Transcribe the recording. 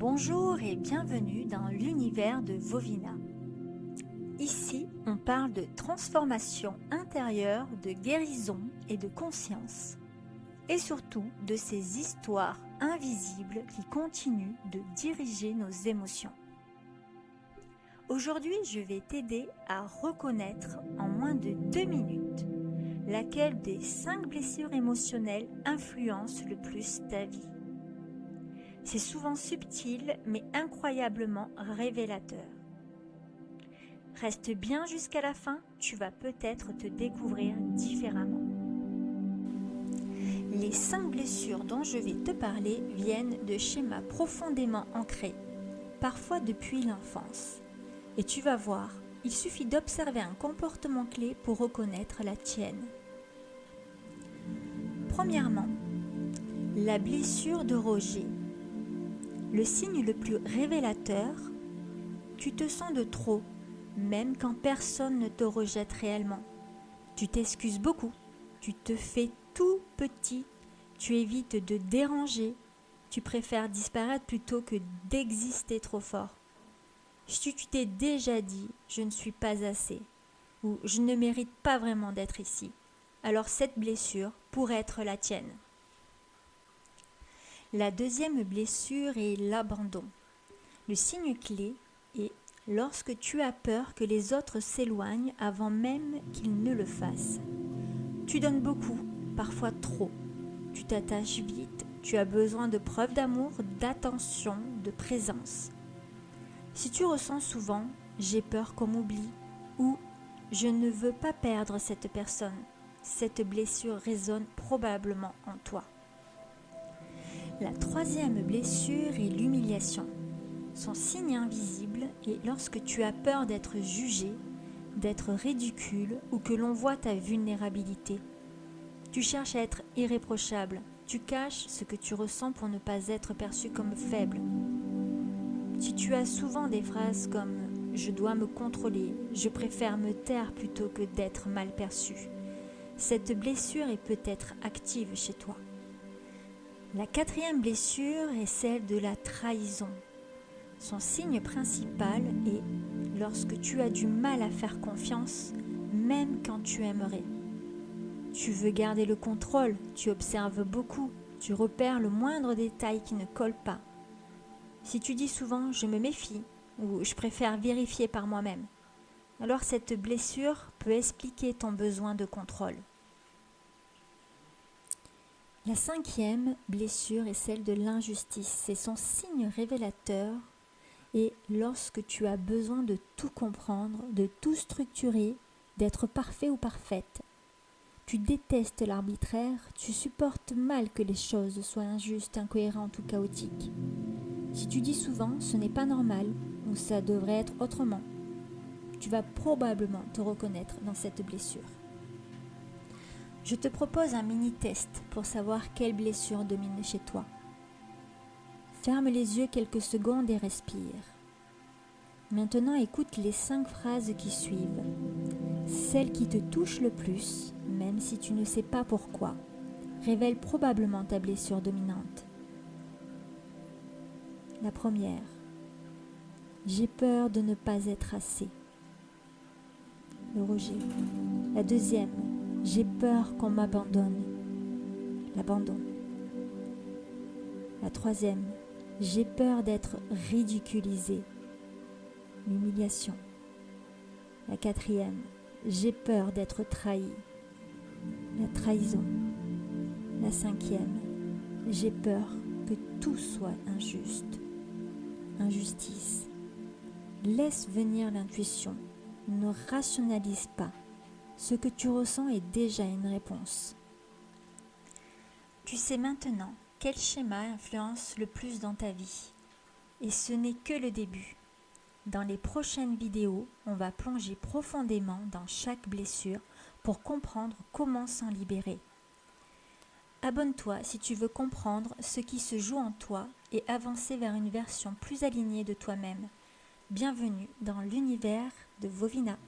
Bonjour et bienvenue dans l'univers de Vovina. Ici, on parle de transformation intérieure, de guérison et de conscience. Et surtout de ces histoires invisibles qui continuent de diriger nos émotions. Aujourd'hui, je vais t'aider à reconnaître en moins de 2 minutes laquelle des 5 blessures émotionnelles influence le plus ta vie. C'est souvent subtil mais incroyablement révélateur. Reste bien jusqu'à la fin, tu vas peut-être te découvrir différemment. Les 5 blessures dont je vais te parler viennent de schémas profondément ancrés, parfois depuis l'enfance. Et tu vas voir, il suffit d'observer un comportement clé pour reconnaître la tienne. Premièrement, la blessure de rejet. Le signe le plus révélateur, tu te sens de trop, même quand personne ne te rejette réellement. Tu t'excuses beaucoup, tu te fais tout petit, tu évites de déranger, tu préfères disparaître plutôt que d'exister trop fort. Si tu t'es déjà dit « je ne suis pas assez » ou « je ne mérite pas vraiment d'être ici », alors cette blessure pourrait être la tienne. La deuxième blessure est l'abandon. Le signe clé est lorsque tu as peur que les autres s'éloignent avant même qu'ils ne le fassent. Tu donnes beaucoup, parfois trop. Tu t'attaches vite, tu as besoin de preuves d'amour, d'attention, de présence. Si tu ressens souvent « j'ai peur qu'on m'oublie » ou « je ne veux pas perdre cette personne », cette blessure résonne probablement en toi. La troisième blessure est l'humiliation. Son signe invisible est lorsque tu as peur d'être jugé, d'être ridicule ou que l'on voit ta vulnérabilité. Tu cherches à être irréprochable, tu caches ce que tu ressens pour ne pas être perçu comme faible. Si tu as souvent des phrases comme « je dois me contrôler »,« je préfère me taire plutôt que d'être mal perçu », cette blessure est peut-être active chez toi. La quatrième blessure est celle de la trahison. Son signe principal est lorsque tu as du mal à faire confiance, même quand tu aimerais. Tu veux garder le contrôle, tu observes beaucoup, tu repères le moindre détail qui ne colle pas. Si tu dis souvent « je me méfie » ou « je préfère vérifier par moi-même », alors cette blessure peut expliquer ton besoin de contrôle. La cinquième blessure est celle de l'injustice. C'est son signe révélateur et lorsque tu as besoin de tout comprendre, de tout structurer, d'être parfait ou parfaite. Tu détestes l'arbitraire, tu supportes mal que les choses soient injustes, incohérentes ou chaotiques. Si tu dis souvent « ce n'est pas normal » ou « ça devrait être autrement », tu vas probablement te reconnaître dans cette blessure. Je te propose un mini-test pour savoir quelle blessure domine chez toi. Ferme les yeux quelques secondes et respire. Maintenant, écoute les 5 phrases qui suivent. Celle qui te touche le plus, même si tu ne sais pas pourquoi, révèle probablement ta blessure dominante. La première. J'ai peur de ne pas être assez. Le rejet. La deuxième. J'ai peur qu'on m'abandonne. L'abandon. La troisième. J'ai peur d'être ridiculisé. L'humiliation. La quatrième. J'ai peur d'être trahi. La trahison. La cinquième. J'ai peur que tout soit injuste. Injustice. Laisse venir l'intuition. Ne rationalise pas. Ce que tu ressens est déjà une réponse. Tu sais maintenant quel schéma influence le plus dans ta vie. Et ce n'est que le début. Dans les prochaines vidéos, on va plonger profondément dans chaque blessure pour comprendre comment s'en libérer. Abonne-toi si tu veux comprendre ce qui se joue en toi et avancer vers une version plus alignée de toi-même. Bienvenue dans l'univers de Vovina.